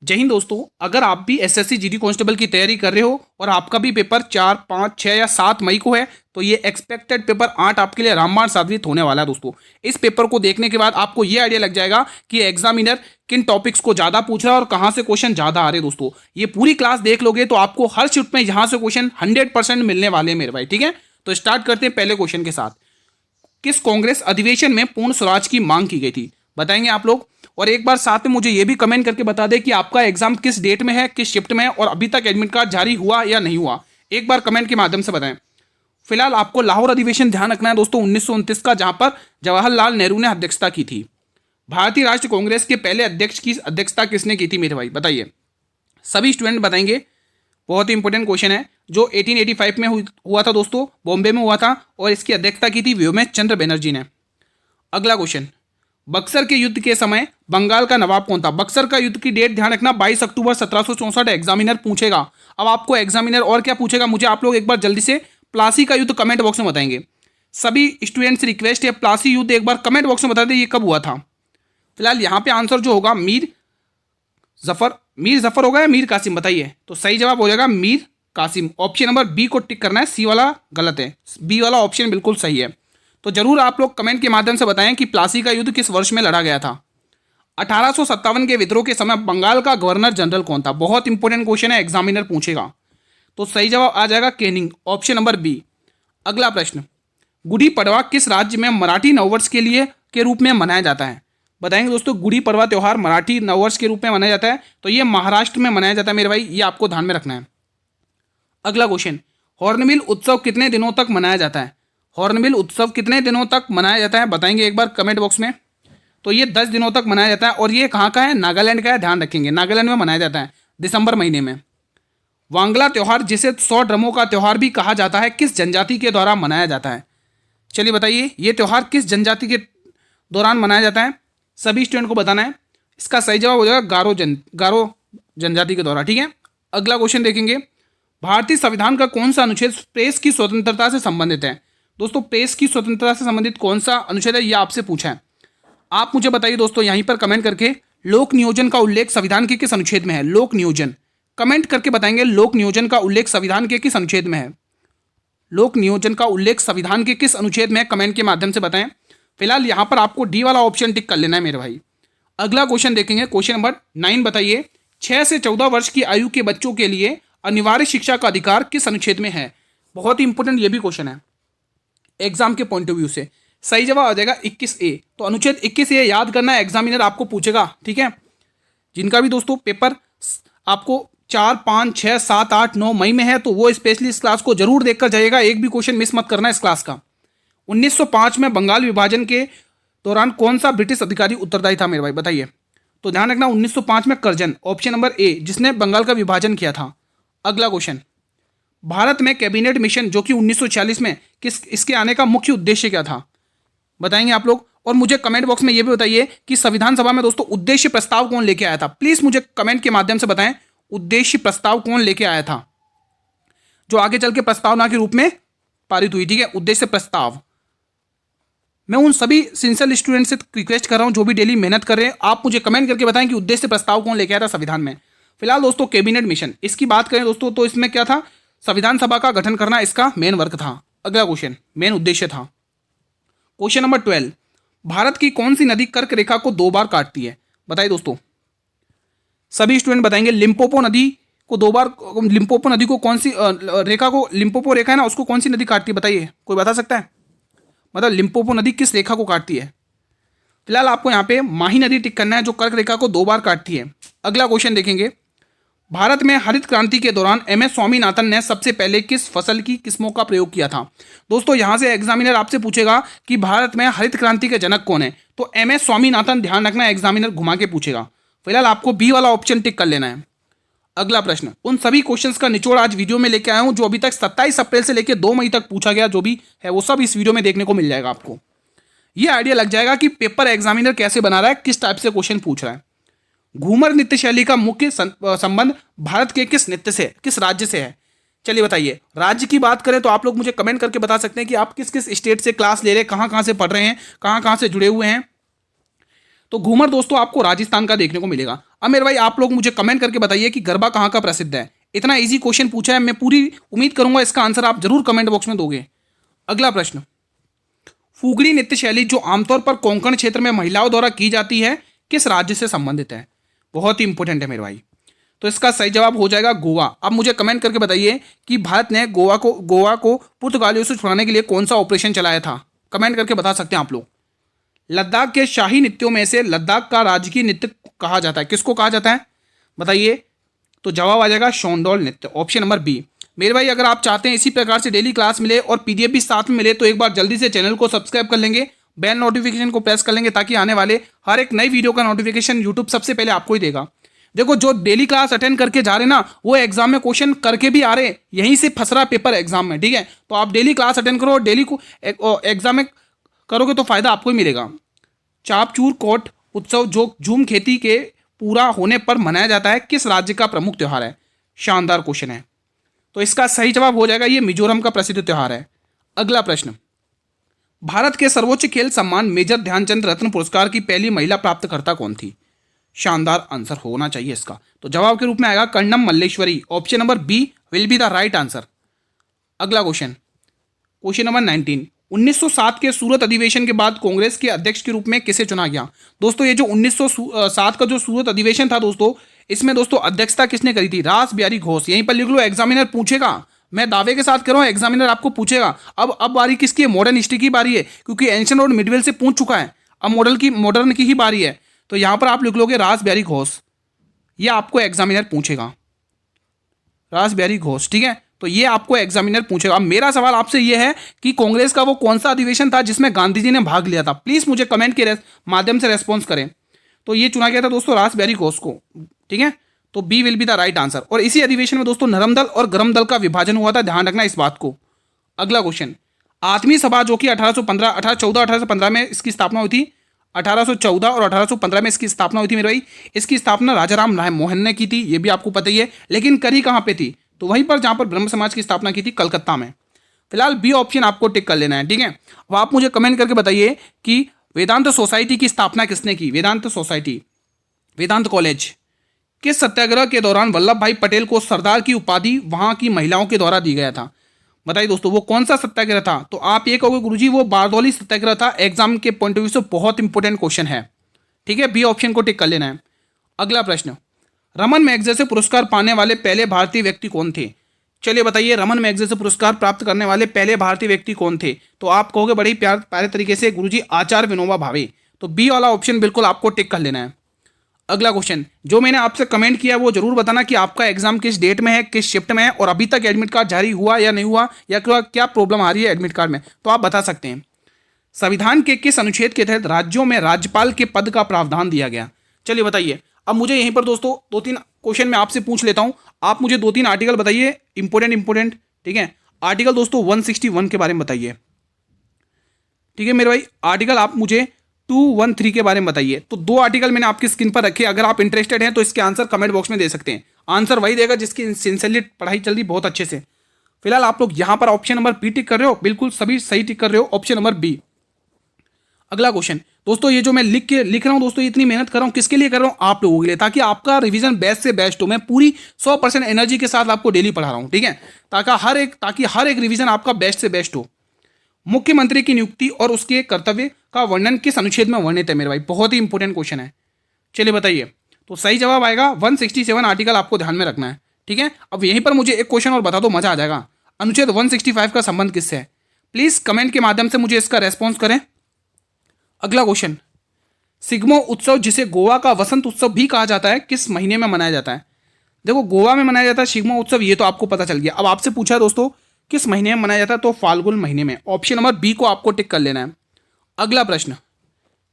जय हिंद दोस्तों। अगर आप भी एसएससी जीडी कांस्टेबल की तैयारी कर रहे हो और आपका भी पेपर 4, 5, 6 या 7 मई को है तो ये एक्सपेक्टेड पेपर 8 आपके लिए रामबाण साबित होने वाला है दोस्तों। इस पेपर को देखने के बाद आपको ये आइडिया लग जाएगा कि एग्जामिनर किन टॉपिक्स को ज़्यादा पूछ रहा है और कहाँ से क्वेश्चन ज़्यादा आ रहे हैं दोस्तों। ये पूरी क्लास देख लोगे तो आपको हर शिफ्ट में यहाँ से क्वेश्चन 100% मिलने वाले हैं मेरे भाई। ठीक है, तो स्टार्ट करते हैं पहले क्वेश्चन के साथ। किस कांग्रेस अधिवेशन में पूर्ण स्वराज की मांग की गई थी, बताएंगे आप लोग। और एक बार साथ में मुझे यह भी कमेंट करके बता दें कि आपका एग्जाम किस डेट में है, किस शिफ्ट में है और अभी तक एडमिट कार्ड जारी हुआ या नहीं हुआ, एक बार कमेंट के माध्यम से बताएं। फिलहाल आपको लाहौर अधिवेशन ध्यान रखना है दोस्तों 1929 का, जहां पर जवाहरलाल नेहरू ने अध्यक्षता की थी। भारतीय राष्ट्रीय कांग्रेस के पहले अध्यक्ष की अध्यक्षता किसने की थी मेरे भाई, बताइए। सभी स्टूडेंट बताएंगे। बहुत ही इंपॉर्टेंट क्वेश्चन है जो 1885 में हुआ था दोस्तों, बॉम्बे में हुआ था और इसकी अध्यक्षता की थी व्योमेश चंद्र बनर्जी ने। अगला क्वेश्चन, बक्सर के युद्ध के समय बंगाल का नवाब कौन था। बक्सर का युद्ध की डेट ध्यान रखना 22 अक्टूबर 1764 एग्जामिनर पूछेगा। अब आपको एग्जामिनर और क्या पूछेगा, मुझे आप लोग एक बार जल्दी से प्लासी का युद्ध कमेंट बॉक्स में बताएंगे। सभी स्टूडेंट्स रिक्वेस्ट है, प्लासी युद्ध एक बार कमेंट बॉक्स में बता दें ये कब हुआ था। फिलहाल यहाँ पे आंसर जो होगा मीर जफर होगा या मीर कासिम, बताइए। तो सही जवाब हो जाएगा Mir Qasim. Option number B को टिक करना है, सी वाला गलत है, बी वाला ऑप्शन बिल्कुल सही है। तो जरूर आप लोग कमेंट के माध्यम से बताएं कि प्लासी का युद्ध किस वर्ष में लड़ा गया था। 1857 के विद्रोह के समय बंगाल का गवर्नर जनरल कौन था। बहुत इंपॉर्टेंट क्वेश्चन है, एग्जामिनर पूछेगा। तो सही जवाब आ जाएगा केनिंग, ऑप्शन नंबर बी। अगला प्रश्न, गुड़ी पड़वा किस राज्य में मराठी नववर्ष के रूप में मनाया जाता है, बताएंगे दोस्तों। गुड़ी पड़वा त्यौहार मराठी नववर्ष के रूप में मनाया जाता है, तो ये महाराष्ट्र में मनाया जाता है मेरे भाई, ये आपको ध्यान में रखना है। अगला क्वेश्चन, हॉर्नबिल उत्सव कितने दिनों तक मनाया जाता है। हॉर्नबिल उत्सव कितने दिनों तक मनाया जाता है, बताएंगे एक बार कमेंट बॉक्स में। तो ये 10 दिनों तक मनाया जाता है और ये कहाँ का है, नागालैंड का है, ध्यान रखेंगे। नागालैंड में मनाया जाता है दिसंबर महीने में। वांगला त्यौहार जिसे 100 ड्रमों का त्यौहार भी कहा जाता है किस जनजाति के द्वारा मनाया जाता है। चलिए बताइए ये त्यौहार किस जनजाति के दौरान मनाया जाता है, सभी स्टूडेंट को बताना है। इसका सही जवाब हो जाएगा गारो जनजाति के द्वारा। ठीक है, अगला क्वेश्चन देखेंगे। भारतीय संविधान का कौन सा अनुच्छेद प्रेस की स्वतंत्रता से संबंधित है। दोस्तों प्रेस की स्वतंत्रता से संबंधित कौन सा अनुच्छेद है, यह आपसे पूछा है। आप मुझे बताइए दोस्तों यहीं पर कमेंट करके, लोक नियोजन का उल्लेख संविधान के किस अनुच्छेद में है। लोक नियोजन कमेंट करके बताएंगे, लोक नियोजन का उल्लेख संविधान के किस अनुच्छेद में है। लोक नियोजन का उल्लेख संविधान के किस अनुच्छेद में है, कमेंट के माध्यम से बताएं। फिलहाल यहां पर आपको डी वाला ऑप्शन टिक कर लेना है मेरे भाई। अगला क्वेश्चन देखेंगे, क्वेश्चन नंबर 9 बताइए। 6 से 14 वर्ष की आयु के बच्चों के लिए अनिवार्य शिक्षा का अधिकार किस अनुच्छेद में है। बहुत ही इंपॉर्टेंट ये भी क्वेश्चन है एग्जाम के पॉइंट ऑफ व्यू से। सही जवाब आ जाएगा 21A। तो अनुच्छेद 21A याद करना है, एग्जामिनर आपको पूछेगा। ठीक है, जिनका भी दोस्तों पेपर आपको 4, 5, 6, 7, 8, 9 मई में है तो वो स्पेशली इस क्लास को जरूर देखकर जाइएगा, एक भी क्वेश्चन मिस मत करना इस क्लास का। 1905 में बंगाल विभाजन के दौरान कौन सा ब्रिटिश अधिकारी उत्तरदायी था मेरे भाई, बताइए। तो ध्यान रखना 1905 में कर्जन, ऑप्शन नंबर ए, जिसने बंगाल का विभाजन किया था। अगला क्वेश्चन, भारत में कैबिनेट मिशन जो कि 1946 में इसके आने का मुख्य उद्देश्य क्या था, बताएंगे आप लोग। और मुझे कमेंट बॉक्स में यह भी बताइए कि संविधान सभा में दोस्तों उद्देश्य प्रस्ताव कौन लेके आया था। प्लीज मुझे कमेंट के माध्यम से बताएं उद्देश्य प्रस्ताव कौन लेके आया था, जो आगे चल के प्रस्तावना के रूप में पारित हुई। ठीक है, उद्देश्य प्रस्ताव। मैं उन सभी सिंसियर स्टूडेंट से रिक्वेस्ट कर रहा हूं जो भी डेली मेहनत कर रहे हैं, आप मुझे कमेंट करके बताएं कि उद्देश्य प्रस्ताव कौन लेके आया था संविधान में। फिलहाल दोस्तों कैबिनेट मिशन इसकी बात करें दोस्तों तो इसमें क्या था, संविधान सभा का गठन करना इसका मेन वर्क था। अगला क्वेश्चन मेन उद्देश्य था। क्वेश्चन नंबर 12, भारत की कौन सी नदी कर्क रेखा को 2 बार काटती है, बताइए दोस्तों। सभी स्टूडेंट बताएंगे लिम्पोपो नदी को 2 बार, लिम्पोपो नदी को कौन सी रेखा को, लिम्पोपो रेखा है ना, उसको कौन सी नदी काटती है, बताइए कोई बता सकता है। मतलब लिम्पोपो नदी किस रेखा को काटती है। फिलहाल आपको यहाँ पे माही नदी टिक करना है जो कर्क रेखा को 2 बार काटती है। अगला क्वेश्चन देखेंगे, भारत में हरित क्रांति के दौरान MS स्वामीनाथन ने सबसे पहले किस फसल की किस्मों का प्रयोग किया था। दोस्तों यहां से एग्जामिनर आपसे पूछेगा कि भारत में हरित क्रांति के जनक कौन है, तो MS स्वामीनाथन, ध्यान रखना एग्जामिनर घुमा के पूछेगा। फिलहाल आपको बी वाला ऑप्शन टिक कर लेना है। अगला प्रश्न, उन सभी क्वेश्चंस का निचोड़ आज वीडियो में लेके आया हूं जो अभी तक 27 अप्रैल से लेकर 2 मई तक पूछा गया, जो भी है वो सब इस वीडियो में देखने को मिल जाएगा। आपको ये आइडिया लग जाएगा कि पेपर एग्जामिनर कैसे बना रहा है, किस टाइप से क्वेश्चन पूछ रहा है। घूमर नृत्य शैली का मुख्य संबंध भारत के किस नृत्य से, किस राज्य से है। चलिए बताइए, राज्य की बात करें तो आप लोग मुझे कमेंट करके बता सकते हैं कि आप किस किस स्टेट से क्लास ले रहे हैं, कहाँ कहाँ से पढ़ रहे हैं, कहाँ कहाँ से जुड़े हुए हैं। तो घूमर दोस्तों आपको राजस्थान का देखने को मिलेगा। अब मेरे भाई आप लोग मुझे कमेंट करके बताइए कि गरबा कहाँ का प्रसिद्ध है। इतना इजी क्वेश्चन पूछा है, मैं पूरी उम्मीद करूंगा इसका आंसर आप जरूर कमेंट बॉक्स में दोगे। अगला प्रश्न, फुगड़ी नृत्य शैली जो आमतौर पर कोंकण क्षेत्र में महिलाओं द्वारा की जाती है किस राज्य से संबंधित है? बहुत ही इंपॉर्टेंट है मेरे भाई। तो इसका सही जवाब हो जाएगा गोवा। अब मुझे कमेंट करके बताइए कि भारत ने गोवा को पुर्तगालियों से छुड़ाने के लिए कौन सा ऑपरेशन चलाया था? कमेंट करके बता सकते हैं आप लोग। लद्दाख के शाही नृत्यों में से लद्दाख का राजकीय नृत्य कहा जाता है, किसको कहा जाता है बताइए? तो जवाब आ जाएगा शोंडोल नृत्य, ऑप्शन नंबर बी। मेरे भाई अगर आप चाहते हैं इसी प्रकार से डेली क्लास मिले और पीडीएफ भी साथ में मिले तो एक बार जल्दी से चैनल को सब्सक्राइब कर लेंगे, बेल नोटिफिकेशन को प्रेस कर लेंगे ताकि आने वाले हर एक नई वीडियो का नोटिफिकेशन यूट्यूब सबसे पहले आपको ही देगा। देखो जो डेली क्लास अटेंड करके जा रहे ना वो एग्जाम में क्वेश्चन करके भी आ रहे, यहीं से फंस रहा पेपर एग्जाम में, ठीक है? तो आप डेली क्लास अटेंड करो और डेली को एग्जाम में करोगे तो फायदा आपको ही मिलेगा। चापचूर कोट उत्सव जो झूम खेती के पूरा होने पर मनाया जाता है किस राज्य का प्रमुख त्योहार है? शानदार क्वेश्चन है। तो इसका सही जवाब हो जाएगा ये मिजोरम का प्रसिद्ध त्योहार है। अगला प्रश्न, भारत के सर्वोच्च खेल सम्मान मेजर ध्यानचंद रत्न पुरस्कार की पहली महिला प्राप्तकर्ता कौन थी? शानदार आंसर होना चाहिए इसका। तो जवाब के रूप में आएगा Karnam Malleswari, option number B will be the right answer. अगला क्वेश्चन, क्वेश्चन नंबर 19, 1907 के सूरत अधिवेशन के बाद कांग्रेस के अध्यक्ष के रूप में किसे चुना गया? दोस्तों ये जो 1907 का जो सूरत अधिवेशन था दोस्तों, इसमें दोस्तों अध्यक्षता किसने करी थी? रास बिहारी घोष। यहीं पर लिख लो, एग्जामिनर पूछेगा, मैं दावे के साथ कह रहा हूं एग्जामिनर आपको पूछेगा। अब बारी किसकी है? मॉडर्न हिस्ट्री की बारी है, क्योंकि एंशिएंट और मिडवेल से पूछ चुका है, अब मॉडर्न की ही बारी है। तो यहां पर आप लिख लोगे रास बिहारी घोष, ये आपको एग्जामिनर पूछेगा, रास बिहारी घोष, ठीक है? तो ये आपको एग्जामिनर पूछेगा। अब मेरा सवाल आपसे ये है कि कांग्रेस का वो कौन सा अधिवेशन था जिसमें गांधी जी ने भाग लिया था? प्लीज मुझे कमेंट के माध्यम से रेस्पॉन्स करें। तो ये चुना गया था दोस्तों रास बिहारी घोष को, ठीक है? तो B will be the right answer. और इसी अधिवेशन में दोस्तों नरम दल और गरम दल का विभाजन हुआ था, ध्यान रखना इस बात को। अगला क्वेश्चन, आत्मीय सभा जो कि 1814 1815 में इसकी स्थापना हुई थी, 1814 और 1815 में इसकी स्थापना हुई थी मेरे भाई। इसकी स्थापना राजा राम मोहन ने की थी, ये भी आपको पता ही है, लेकिन करी कहाँ पे थी? तो वहीं पर जहां पर ब्रह्म समाज की स्थापना की थी, कलकत्ता में। फिलहाल बी ऑप्शन आपको टिक कर लेना है, ठीक है? अब आप मुझे कमेंट करके बताइए कि वेदांत सोसाइटी की स्थापना किसने की? वेदांत सोसाइटी, वेदांत कॉलेज किस सत्याग्रह के दौरान वल्लभ भाई पटेल को सरदार की उपाधि वहां की महिलाओं के द्वारा दी गया था? बताइए दोस्तों वो कौन सा सत्याग्रह था? तो आप ये कहोगे गुरुजी वो बारदौली सत्याग्रह था। एग्जाम के पॉइंट ऑफ व्यू से बहुत इंपॉर्टेंट क्वेश्चन है, ठीक है? बी ऑप्शन को टिक कर लेना है। अगला प्रश्न, रमन मैगसेसे पुरस्कार पाने वाले पहले भारतीय व्यक्ति कौन थे? चलिए बताइए, रमन मैगसेसे पुरस्कार प्राप्त करने वाले पहले भारतीय व्यक्ति कौन थे? तो आप कहोगे बड़े प्यारे तरीके से गुरुजी आचार्य विनोबा भावे। तो बी वाला ऑप्शन बिल्कुल आपको टिक कर लेना है। अगला क्वेश्चन, जो मैंने आपसे कमेंट किया वो जरूर बताना कि आपका एग्जाम किस डेट में है, किस शिफ्ट में है, और अभी तक एडमिट कार्ड जारी हुआ या नहीं हुआ, या क्या प्रॉब्लम आ रही है एडमिट कार्ड में, तो आप बता सकते हैं। संविधान के किस अनुच्छेद के तहत राज्यों में राज्यपाल के पद का प्रावधान दिया गया? चलिए बताइए। अब मुझे यहीं पर दोस्तों 2-3 क्वेश्चन मैं आपसे पूछ लेता हूं, आप मुझे 2-3 आर्टिकल बताइए, इंपोर्टेंट, ठीक है? आर्टिकल दोस्तों 161 के बारे में बताइए, ठीक है मेरे भाई? आर्टिकल आप मुझे 213 के बारे में बताइए। तो 2 आर्टिकल मैंने आपकी स्क्रीन पर रखे, अगर आप इंटरेस्टेड हैं तो इसके आंसर कमेंट बॉक्स में दे सकते हैं। आंसर वही देगा जिसकी सिंसियरली पढ़ाई चल रही बहुत अच्छे से। फिलहाल आप लोग यहां पर ऑप्शन नंबर बी टिक कर रहे हो, बिल्कुल सभी सही टिक कर रहे हो, ऑप्शन नंबर बी। अगला क्वेश्चन दोस्तों, ये जो मैं लिख रहा हूं दोस्तों, इतनी मेहनत कर रहा हूं किसके लिए कर रहा हूं? आप लोगों के लिए, ताकि आपका रिवीजन बेस्ट से बेस्ट हो। मैं पूरी 100% एनर्जी के साथ आपको डेली पढ़ा रहा हूं, ठीक है? ताकि हर एक रिवीजन आपका बेस्ट से बेस्ट हो। मुख्यमंत्री की नियुक्ति और उसके कर्तव्य का वर्णन किस अनुच्छेद में वर्णित है मेरे भाई? बहुत ही इंपॉर्टेंट क्वेश्चन है, चलिए बताइए। तो सही जवाब आएगा 167 आर्टिकल आपको ध्यान में रखना है, ठीक है? अब यहीं पर मुझे एक क्वेश्चन और बता दो, मजा आ जाएगा। अनुच्छेद 165 का संबंध किससे है? प्लीज कमेंट के माध्यम से मुझे इसका रेस्पॉन्स करें। अगला क्वेश्चन, सिग्मो उत्सव जिसे गोवा का वसंत उत्सव भी कहा जाता है किस महीने में मनाया जाता है? देखो गोवा में मनाया जाता है सिग्मो उत्सव, ये तो आपको पता चल गया। अब आपसे पूछा है दोस्तों किस महीने में मनाया जाता है, तो फाल्गुन महीने में। ऑप्शन नंबर बी को आपको टिक कर लेना है। अगला प्रश्न,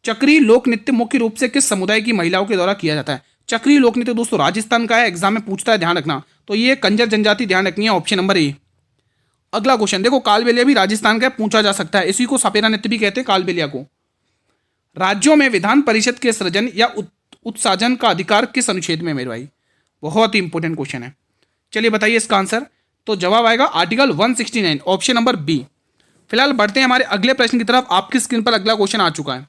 चक्री लोक नृत्य मुख्य रूप से किस समुदाय की महिलाओं के द्वारा किया जाता है? चक्री लोक नृत्य दोस्तों राजस्थान का है, एग्जाम में पूछता है, ध्यान रखना। तो ये कंजर जनजाति, ध्यान रखनी है, ऑप्शन नंबर ए। अगला क्वेश्चन देखो, कालबेलिया भी राजस्थान का पूछा जा सकता है, इसी को सपेरा नृत्य भी कहते हैं कालबेलिया को। राज्यों में विधान परिषद के सृजन या उत्साजन का अधिकार किस अनुच्छेद में मेरे भाई? बहुत ही इंपॉर्टेंट क्वेश्चन है, चलिए बताइए इसका आंसर। तो जवाब आएगा आर्टिकल 169, ऑप्शन नंबर बी। फिलहाल बढ़ते हैं हमारे अगले प्रश्न की तरफ। आपकी स्क्रीन पर अगला क्वेश्चन आ चुका है।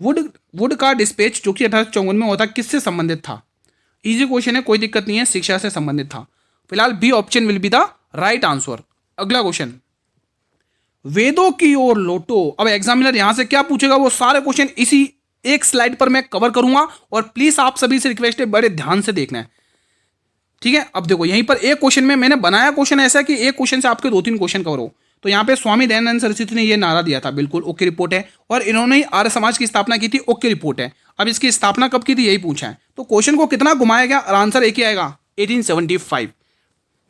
वुड वुड का डिस्पैच जो कि 1854 में होता किससे संबंधित था? इजी क्वेश्चन है, कोई दिक्कत नहीं है, शिक्षा से संबंधित था। फिलहाल B option will be the right answer. अगला क्वेश्चन, वेदों की ओर लौटो। अब एग्जामिनर यहां से क्या पूछेगा वो सारे क्वेश्चन इसी एक स्लाइड पर मैं कवर करूंगा, और प्लीज आप सभी से रिक्वेस्ट है बड़े ध्यान से देखना है, ठीक है। अब देखो यहीं पर एक क्वेश्चन में मैंने बनाया क्वेश्चन ऐसा कि एक क्वेश्चन से आपके 2-3 क्वेश्चन कवर हो। तो यहाँ पे स्वामी दयानंद सरस्वती ने ये नारा दिया था, बिल्कुल ओके रिपोर्ट है, और इन्होंने ही आर्य समाज की स्थापना की थी, ओके रिपोर्ट है। अब इसकी स्थापना कब की थी यही पूछा है, तो क्वेश्चन को कितना घुमाया गया और आंसर एक ही आएगा 1875।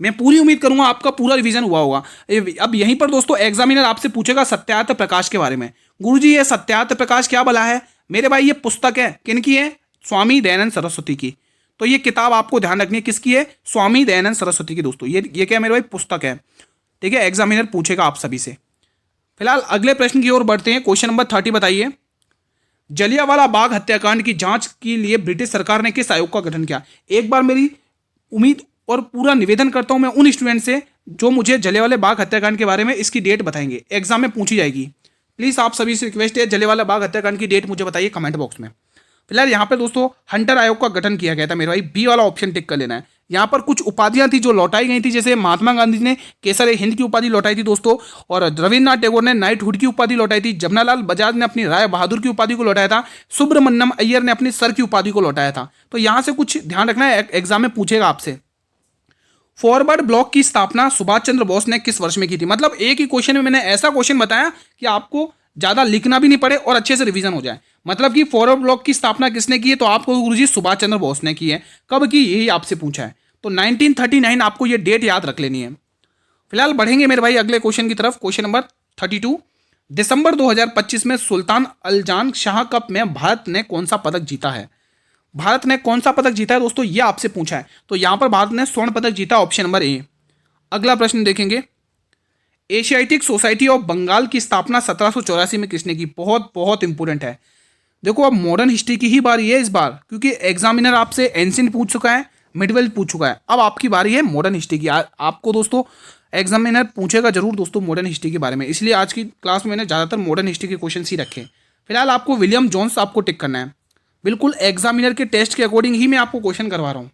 मैं पूरी उम्मीद करूंगा आपका पूरा रिवीजन हुआ होगा। अब यहीं पर दोस्तों एग्जामिनर आपसे पूछेगा सत्यार्थ प्रकाश के बारे में। गुरुजी ये सत्यार्थ प्रकाश क्या भला है? मेरे भाई ये पुस्तक है, किनकी है? स्वामी दयानंद सरस्वती की। तो ये किताब आपको ध्यान रखनी है किसकी है? स्वामी दयानंद सरस्वती की दोस्तों। ये क्या मेरे भाई? पुस्तक है, ठीक है। एग्जामिनर पूछेगा आप सभी से। फिलहाल अगले प्रश्न की ओर बढ़ते हैं। क्वेश्चन नंबर 30 बताइए, जलियांवाला बाग हत्याकांड की जांच के लिए ब्रिटिश सरकार ने किस आयोग का गठन किया? एक बार मेरी उम्मीद और पूरा निवेदन करता हूं मैं उन स्टूडेंट से जो मुझे जलियांवाला बाग हत्याकांड के बारे में इसकी डेट बताएंगे, एग्जाम में पूछी जाएगी। प्लीज आप सभी से रिक्वेस्ट है जलियांवाला बाग हत्याकांड की डेट मुझे बताइए कमेंट बॉक्स में। फिलहाल यहाँ पे दोस्तों हंटर आयोग का गठन किया गया था मेरे भाई, बी वाला ऑप्शन टिक कर लेना है। यहाँ पर कुछ उपाधियां थी जो लौटाई गई थी, जैसे महात्मा गांधी ने केसर हिंद की उपाधि लौटाई थी दोस्तों, और रविन्द्रनाथ टैगोर ने नाइटहुड की उपाधि लौटाई थी, जमनालाल बजाज ने अपनी राय बहादुर की उपाधि को लौटाया था, सुब्रमण्यम अय्यर ने अपनी सर की उपाधि को लौटाया था। तो यहाँ से कुछ ध्यान रखना है, एग्जाम में पूछेगा आपसे। फॉरवर्ड ब्लॉक की स्थापना सुभाष चंद्र बोस ने किस वर्ष में की थी? मतलब एक ही क्वेश्चन में मैंने ऐसा क्वेश्चन बताया कि आपको ज्यादा लिखना भी नहीं पड़े और अच्छे से रिवीजन हो जाए। मतलब कि फॉरवर्ड ब्लॉक की स्थापना किसने की है? तो आपको गुरुजी सुभाष चंद्र बोस ने की है। कब की? यही आपसे पूछा है। तो 1939 आपको ये डेट याद रख लेनी है। फिलहाल बढ़ेंगे मेरे भाई अगले क्वेश्चन की तरफ। क्वेश्चन नंबर 32, दिसंबर 2025 में सुल्तान अल्जान शाह कप में भारत ने कौन सा पदक जीता है? भारत ने कौन सा पदक जीता है दोस्तों, ये आपसे पूछा है। तो यहां पर भारत ने स्वर्ण पदक जीता, ऑप्शन नंबर ए। अगला प्रश्न देखेंगे, एशियाटिक सोसाइटी ऑफ बंगाल की स्थापना 1784 में किसने की? बहुत बहुत इंपॉर्टेंट है। देखो अब मॉडर्न हिस्ट्री की ही बारी है इस बार, क्योंकि एग्जामिनर आपसे एंशिएंट पूछ चुका है, मिडवेल पूछ चुका है, अब आपकी बारी है मॉडर्न हिस्ट्री की। आपको दोस्तों एग्जामिनर पूछेगा जरूर दोस्तों मॉडर्न हिस्ट्री के बारे में, इसलिए आज की क्लास में मैंने ज़्यादातर मॉडर्न हिस्ट्री के क्वेश्चन ही रखे। फिलहाल आपको विलियम जोन्स आपको टिक करना है, बिल्कुल एग्जामिनर के टेस्ट के अकॉर्डिंग ही मैं आपको क्वेश्चन करवा रहा हूँ।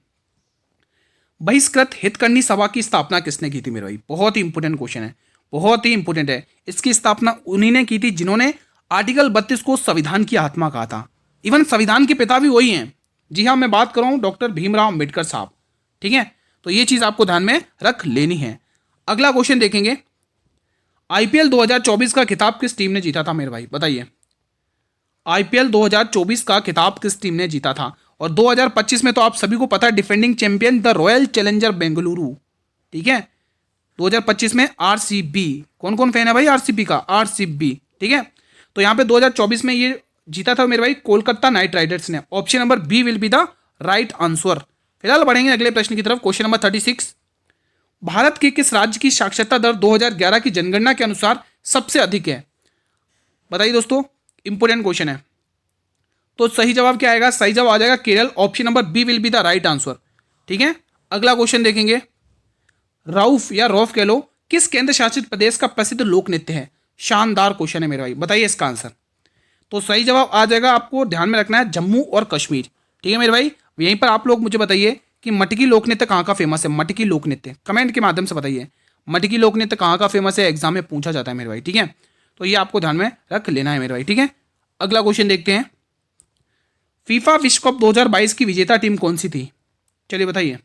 बहिष्कृत हितकर्णी सभा की स्थापना किसने की थी मेरे भाई? बहुत ही इंपॉर्टेंट क्वेश्चन है, बहुत ही इंपॉर्टेंट है। इसकी स्थापना उन्हीं ने की थी जिन्होंने आर्टिकल 32 को संविधान की आत्मा कहा था। इवन संविधान के पिता भी वही हैं। जी हाँ, मैं बात कर रहा हूं डॉक्टर भीमराव अंबेडकर साहब, ठीक है। तो ये चीज आपको ध्यान में रख लेनी है। अगला क्वेश्चन देखेंगे, आईपीएल 2024 का खिताब किस टीम ने जीता था मेरे भाई? बताइए, आईपीएल 2024 का खिताब किस टीम ने जीता था? और 2025 में तो आप सभी को पता है defending champion the royal challenger Bengaluru, ठीक है। 2025 में आरसीबी, कौन कौन फैन है भाई आरसीबी का? आरसीबी, ठीक है। तो यहां पे 2024 में ये जीता था मेरे भाई कोलकाता नाइट राइडर्स ने। Option number B will be the right answer. फिलहाल बढ़ेंगे अगले प्रश्न की तरफ। क्वेश्चन नंबर 36, भारत के किस राज्य की साक्षरता दर 2011 की जनगणना के अनुसार सबसे अधिक है? बताइए दोस्तों, इंपोर्टेंट क्वेश्चन है। तो सही जवाब क्या आएगा? सही जवाब आ जाएगा Kerala. Option number B will be the right answer, ठीक है। अगला क्वेश्चन देखेंगे, रऊफ या रौफ कह लो, किस केंद्र शासित प्रदेश का प्रसिद्ध लोक नृत्य है? शानदार क्वेश्चन है मेरे भाई, बताइए इसका आंसर। तो सही जवाब आ जाएगा, आपको ध्यान में रखना है जम्मू और कश्मीर, ठीक है मेरे भाई। यहीं पर आप लोग मुझे बताइए कि मटकी लोक नृत्य कहाँ का फेमस है? मटकी लोक नृत्य कमेंट के माध्यम से बताइए, मटकी लोक नृत्य कहाँ का फेमस है? एग्जाम में पूछा जाता है मेरे भाई, ठीक है। तो ये आपको ध्यान में रख लेना है मेरे भाई, ठीक है। अगला क्वेश्चन देखते हैं, फीफा विश्व कप 2022 की विजेता टीम कौन सी थी? चलिए बताइए।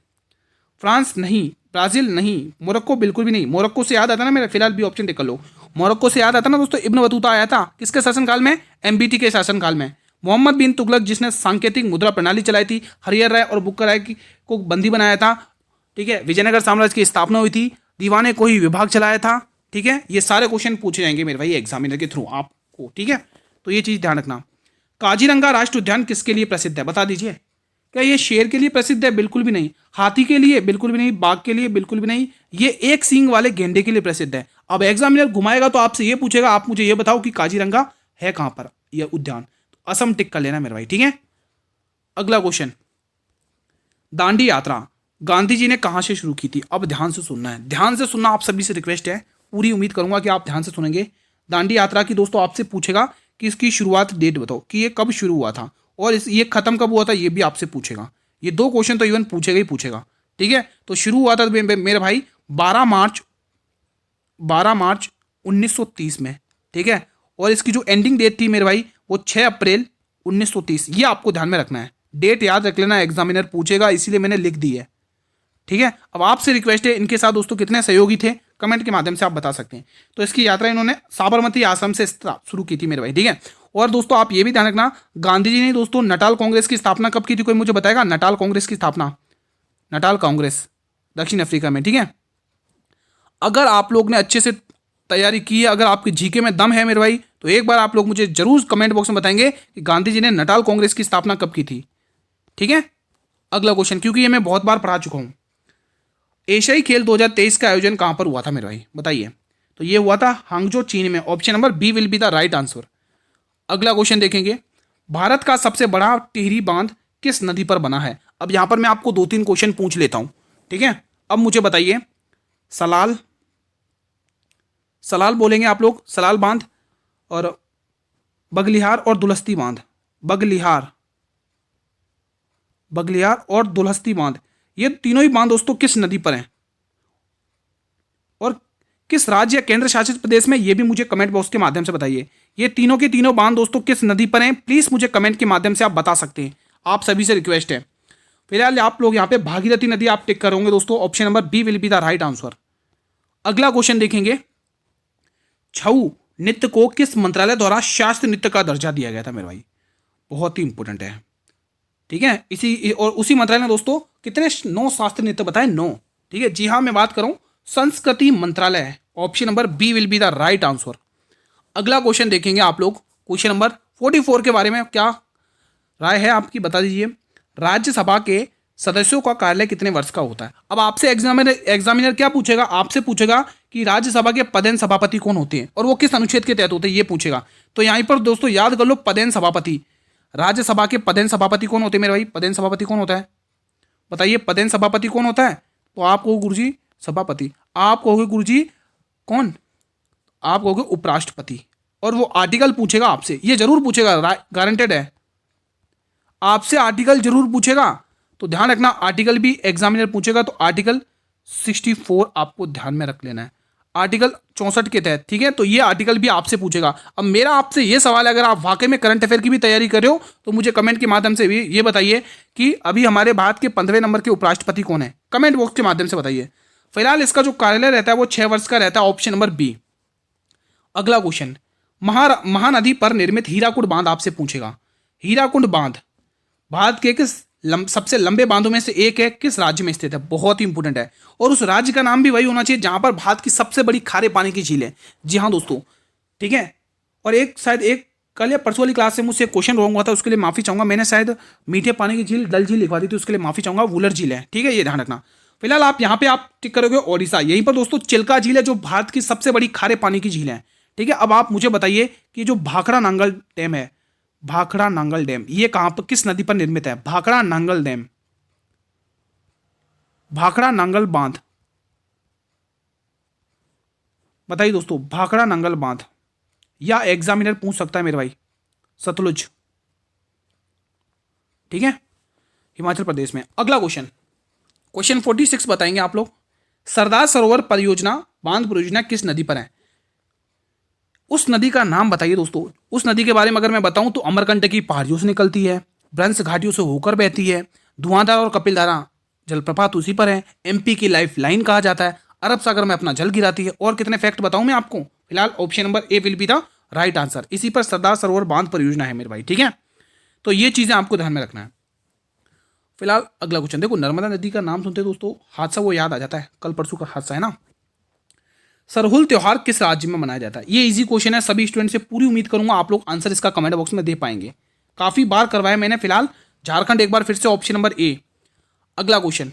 फ्रांस नहीं, ब्राजील नहीं, मोरक्को बिल्कुल भी नहीं। मोरक्को से याद आता ना मेरा, फिलहाल भी ऑप्शन टिक कर लो। मोरक्को से याद आता ना दोस्तों, इब्न बतूता आया था किसके शासनकाल में? एमबीटी के शासनकाल में। मोहम्मद बिन तुगलक जिसने सांकेतिक मुद्रा प्रणाली चलाई थी, हरिहर राय और बुक्कर राय को बंदी बनाया था, ठीक है। विजयनगर साम्राज्य की स्थापना हुई थी, दीवाने को ही विभाग चलाया था, ठीक है। ये सारे क्वेश्चन पूछे जाएंगे मेरे भाई एग्जामिनर के थ्रू आपको, ठीक है। तो ये चीज ध्यान रखना। काजीरंगा राष्ट्रीय उद्यान किसके लिए प्रसिद्ध है? बता दीजिए। क्या ये शेर के लिए प्रसिद्ध है? बिल्कुल भी नहीं। हाथी के लिए? बिल्कुल भी नहीं। बाघ के लिए? बिल्कुल भी नहीं। ये एक सींग वाले गेंडे के लिए प्रसिद्ध है। अब एग्जामिनर घुमाएगा तो आपसे ये पूछेगा, आप मुझे ये बताओ कि काजीरंगा है कहां पर यह उद्यान? तो असम टिक कर लेना मेरे भाई, ठीक है। अगला क्वेश्चन, दांडी यात्रा गांधी जी ने कहां से शुरू की थी? अब ध्यान से सुनना है, ध्यान से सुनना आप सभी से रिक्वेस्ट है, पूरी उम्मीद करूंगा कि आप ध्यान से सुनेंगे। दांडी यात्रा की दोस्तों आपसे पूछेगा कि इसकी शुरुआत डेट बताओ कि ये कब शुरू हुआ था और ये खत्म कब हुआ था, ये भी आपसे पूछेगा। ये 2 क्वेश्चन तो इवन पूछेगा ही पूछेगा। ठीक है, तो शुरू हुआ था मेरे भाई 12 मार्च 1930 में। ठीक है, और इसकी जो एंडिंग डेट थी मेरे भाई वो 6 अप्रैल 1930। ये आपको ध्यान में रखना है, डेट याद रख लेना, एग्जामिनर पूछेगा, इसीलिए मैंने लिख दी है। ठीक है, अब आपसे रिक्वेस्ट है, इनके साथ दोस्तों कितने सहयोगी थे कमेंट के माध्यम से आप बता सकते हैं। तो इसकी यात्रा इन्होंने साबरमती आश्रम से शुरू की थी मेरे भाई। ठीक है, और दोस्तों आप ये भी ध्यान रखना, गांधी जी ने दोस्तों नटाल कांग्रेस की स्थापना कब की थी, कोई मुझे बताएगा? नटाल कांग्रेस की स्थापना, नटाल कांग्रेस दक्षिण अफ्रीका में। ठीक है, अगर आप लोग ने अच्छे से तैयारी की है, अगर आपकी जीके में दम है मेरे भाई, तो एक बार आप लोग मुझे जरूर कमेंट बॉक्स में बताएंगे कि गांधी जी ने नटाल कांग्रेस की स्थापना कब की थी। ठीक है, अगला क्वेश्चन, क्योंकि ये मैं बहुत बार पढ़ा चुका हूं। एशियाई खेल 2023 का आयोजन कहां पर हुआ था मेरे भाई, बताइए? तो ये हुआ था हांगजो, चीन में। Option number B will be the right answer. अगला क्वेश्चन देखेंगे, भारत का सबसे बड़ा टिहरी बांध किस नदी पर बना है? अब यहां पर मैं आपको 2-3 क्वेश्चन पूछ लेता हूं। ठीक है, अब मुझे बताइए, सलाल सलाल बोलेंगे आप लोग, सलाल बांध, और बगलिहार और दुलहस्ती बांध, बगलिहार और दुलहस्ती बांध, ये तीनों ही बांध दोस्तों किस नदी पर हैं और किस राज्य या केंद्र शासित प्रदेश में, ये भी मुझे कमेंट बॉक्स के माध्यम से बताइए। ये तीनों के तीनों बांध दोस्तों किस नदी पर हैं, प्लीज मुझे कमेंट के माध्यम से आप बता सकते हैं। आप सभी से रिक्वेस्ट है। फिलहाल आप लोग यहाँ पे भागीरथी नदी आप टिक करोगे दोस्तों, option number B will be the right answer. अगला क्वेश्चन देखेंगे, छऊ नृत्य को किस मंत्रालय द्वारा शास्त्रीय नृत्य का दर्जा दिया गया था मेरे भाई? बहुत ही इंपॉर्टेंट है। ठीक है, इसी और उसी मंत्रालय ने दोस्तों कितने 9 शास्त्रीय नृत्य बताए, 9। ठीक है, जी हाँ, मैं बात करूं संस्कृति मंत्रालय है। Option number B will be the right answer. अगला क्वेश्चन देखेंगे आप लोग, क्वेश्चन नंबर 44 के बारे में क्या राय है आपकी, बता दीजिए। राज्यसभा के सदस्यों का कार्यालय कितने वर्ष का होता है? अब आपसे एग्जामिनर क्या पूछेगा, आपसे पूछेगा कि राज्यसभा के पदेन सभापति कौन होते हैं और वो किस अनुच्छेद के तहत होते हैं, ये पूछेगा। तो यहीं पर दोस्तों याद कर लो, पदेन सभापति, राज्यसभा के पदेन सभापति कौन होते हैं मेरे भाई? पदेन सभापति कौन होता है, बताइए? पदेन सभापति कौन होता है? तो आप कहोगे गुरुजी सभापति, आप कहोगे गुरुजी कौन, आप कहोगे उपराष्ट्रपति। और वो आर्टिकल पूछेगा आपसे, ये जरूर पूछेगा, गारंटेड है, आपसे आर्टिकल जरूर पूछेगा। तो ध्यान रखना, आर्टिकल भी एग्जामिनर पूछेगा। तो आर्टिकल 64 आपको ध्यान में रख लेना है, आर्टिकल 64 के तहत। ठीक है, तो ये आर्टिकल भी आपसे पूछेगा। अब मेरा आपसे ये सवाल है, अगर आप वाकई में करंट अफेयर की भी तैयारी कर रहे हो तो मुझे कमेंट के माध्यम से भी ये बताइए कि अभी हमारे भारत के 15वें नंबर के उपराष्ट्रपति कौन है, कमेंट बॉक्स के माध्यम से बताइए। फिलहाल इसका जो कार्यालय रहता है वो 6 वर्ष का रहता है, ऑप्शन नंबर बी। अगला क्वेश्चन, महानदी पर निर्मित हीराकुंड बांध आपसे पूछेगा। हीराकुंड बांध भारत के किस सबसे लंबे बांधों में से एक है, किस राज्य में स्थित है? बहुत ही इंपॉर्टेंट है, और उस राज्य का नाम भी वही होना चाहिए जहां पर भारत की सबसे बड़ी खारे पानी की झील है। जी हाँ दोस्तों, ठीक है। और एक शायद एक कल या परसों वाली क्लास से मुझसे क्वेश्चन रॉन्ग हुआ था, उसके लिए माफी चाहूंगा। मैंने शायद मीठे पानी की झील डल झील लिखवा दी थी, उसके लिए माफी चाहूंगा। वुलर झील है, ठीक है, ये ध्यान रखना। फिलहाल आप यहाँ पे आप टिक करोगे ओडिशा, यहीं पर दोस्तों चिल्का झील है जो भारत की सबसे बड़ी खारे पानी की झील है। ठीक है, अब आप मुझे बताइए कि जो भाखड़ा नांगल डैम है, भाखड़ा नांगल डैम, ये कहां पर किस नदी पर निर्मित है? भाखड़ा नांगल डैम, भाखड़ा नांगल बांध, बताइए दोस्तों, भाखड़ा नांगल बांध। या एग्जामिनर पूछ सकता है मेरे भाई, सतलुज, ठीक है, हिमाचल प्रदेश में। अगला क्वेश्चन, क्वेश्चन 46 बताएंगे आप लोग। सरदार सरोवर परियोजना बांध परियोजना किस नदी पर है? उस नदी का नाम बताइए दोस्तों। उस नदी के बारे में अगर मैं बताऊं तो अमरकंटकी पहाड़ियों से निकलती है, ब्रंश घाटियों से होकर बहती है, धुआंधार और कपिलधारा जलप्रपात उसी पर है, एमपी की लाइफ लाइन कहा जाता है, अरब सागर में अपना जल गिराती है। और कितने फैक्ट बताऊं मैं आपको? फिलहाल option number A will be the right answer. इसी पर सरदार सरोवर बांध परियोजना है मेरे भाई, ठीक है। तो ये चीजें आपको ध्यान में रखना है। फिलहाल अगला क्वेश्चन देखो, नर्मदा नदी का नाम सुनते दोस्तों हादसा वो याद आ जाता है, कल परसों का हादसा है ना। सरहुल त्योहार किस राज्य में मनाया जाता है? ये इजी क्वेश्चन है, सभी स्टूडेंट से पूरी उम्मीद करूंगा आप लोग आंसर इसका कमेंट बॉक्स में दे पाएंगे। काफी बार करवाया मैंने। फिलहाल झारखंड, एक बार फिर से ऑप्शन नंबर ए। अगला क्वेश्चन,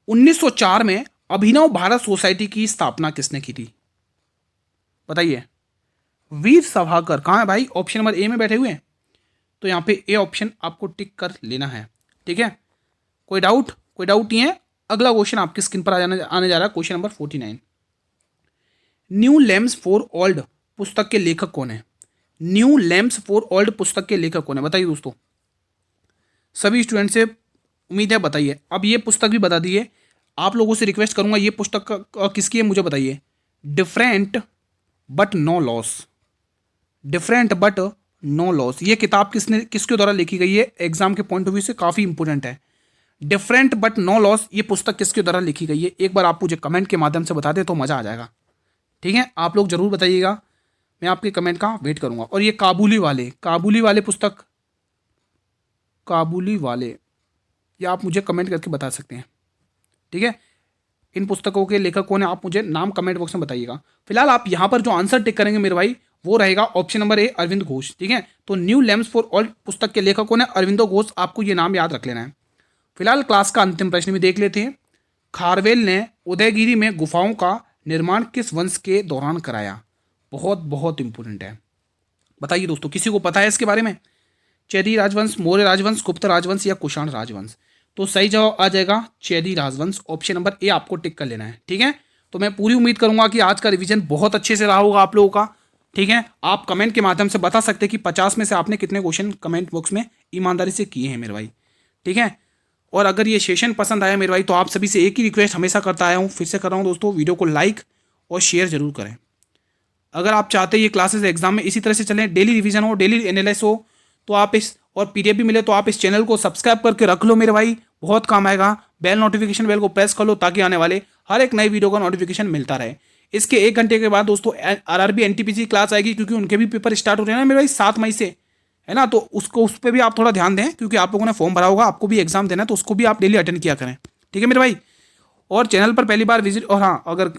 1904 में अभिनव भारत सोसाइटी की स्थापना किसने की थी? बताइए। वीर सभाकर कहां है भाई? ऑप्शन नंबर ए में बैठे हुए हैं, तो यहां पे ए ऑप्शन आपको टिक कर लेना है, ठीक है। कोई डाउट नहीं है। अगला क्वेश्चन आपकी स्क्रीन पर आने जा रहा है, question number 49। New limbs for old पुस्तक के लेखक कौन है? न्यू लैम्प्स फॉर ओल्ड पुस्तक के लेखक कौन है? बताइए दोस्तों, सभी स्टूडेंट से उम्मीद है बताइए। अब ये पुस्तक भी बता दिए, आप लोगों से रिक्वेस्ट करूंगा ये पुस्तक किसकी है मुझे बताइए। Different but no loss, different but no loss, ये किताब किसके द्वारा लिखी गई है? एग्जाम के पॉइंट ऑफ व्यू से काफ़ी इंपॉर्टेंट है। डिफरेंट बट नो लॉस, ये पुस्तक किसके द्वारा लिखी गई है? एक बार आप मुझे कमेंट के माध्यम से बता दें तो मज़ा आ जाएगा। ठीक है, आप लोग जरूर बताइएगा, मैं आपके कमेंट का वेट करूंगा। और ये काबुली वाले पुस्तक, काबुली वाले, या आप मुझे कमेंट करके बता सकते हैं। ठीक है, इन पुस्तकों के लेखक कौन है आप मुझे नाम कमेंट बॉक्स में बताइएगा। फिलहाल आप यहाँ पर जो आंसर टिक करेंगे मेरे भाई वो रहेगा option number A, Aurobindo Ghosh. ठीक है, तो न्यू लैम्प्स फॉर ओल्ड पुस्तक के लेखक कौन है? अरविंदो घोष, आपको ये नाम याद रख लेना है। फिलहाल क्लास का अंतिम प्रश्न भी देख लेते हैं। खारवेल ने उदयगिरी में गुफाओं का निर्माण किस वंश के दौरान कराया? बहुत बहुत इंपॉर्टेंट है, बताइए दोस्तों, किसी को पता है इसके बारे में? चैदी राजवंश, मौर्य राजवंश, गुप्त राजवंश या कुषाण राजवंश? तो सही जवाब आ जाएगा चैदी राजवंश, ऑप्शन नंबर ए आपको टिक कर लेना है। ठीक है, तो मैं पूरी उम्मीद करूंगा कि आज का रिवीजन बहुत अच्छे से रहा होगा आप लोगों का। ठीक है, आप कमेंट के माध्यम से बता सकते हैं कि 50 में से आपने कितने क्वेश्चन कमेंट बॉक्स में ईमानदारी से किए हैं मेरे भाई। ठीक है, और अगर ये सेशन पसंद आया मेरे भाई तो आप सभी से एक ही रिक्वेस्ट हमेशा करता आया हूँ, फिर से कर रहा हूँ दोस्तों, वीडियो को लाइक और शेयर जरूर करें। अगर आप चाहते हैं ये क्लासेस एग्जाम में इसी तरह से चलें, डेली रिवीजन हो, डेली एनालिसिस हो, तो आप इस और पीडीएफ भी मिले तो आप इस चैनल को सब्सक्राइब करके रख लो मेरे भाई, बहुत काम आएगा। बेल नोटिफिकेशन बेल को प्रेस कर लो ताकि आने वाले हर एक नई वीडियो का नोटिफिकेशन मिलता रहे। इसके 1 घंटे के बाद दोस्तों आरआरबी एनटीपीसी क्लास आएगी, क्योंकि उनके भी पेपर स्टार्ट हो रहे हैं ना मेरे भाई 7 मई से, है ना। तो उस पर भी आप थोड़ा ध्यान दें, क्योंकि आप लोगों ने फॉर्म भरा होगा, आपको भी एग्जाम देना है, तो उसको भी आप डेली अटेंड किया करें। ठीक है मेरे भाई, और चैनल पर पहली बार विजिट, और हाँ अगर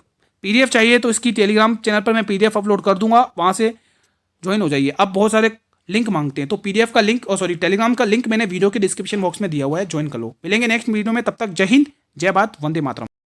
पीडीएफ चाहिए तो इसकी टेलीग्राम चैनल पर मैं पीडीएफ अपलोड कर दूंगा, वहाँ से ज्वाइन हो जाइए। अब बहुत सारे लिंक मांगते हैं, तो पीडीएफ का लिंक और टेलीग्राम का लिंक मैंने वीडियो के डिस्क्रिप्शन बॉक्स में दिया हुआ है, ज्वाइन कर लो। मिलेंगे नेक्स्ट वीडियो में, तब तक जय हिंद, जय भारत, वंदे मातरम।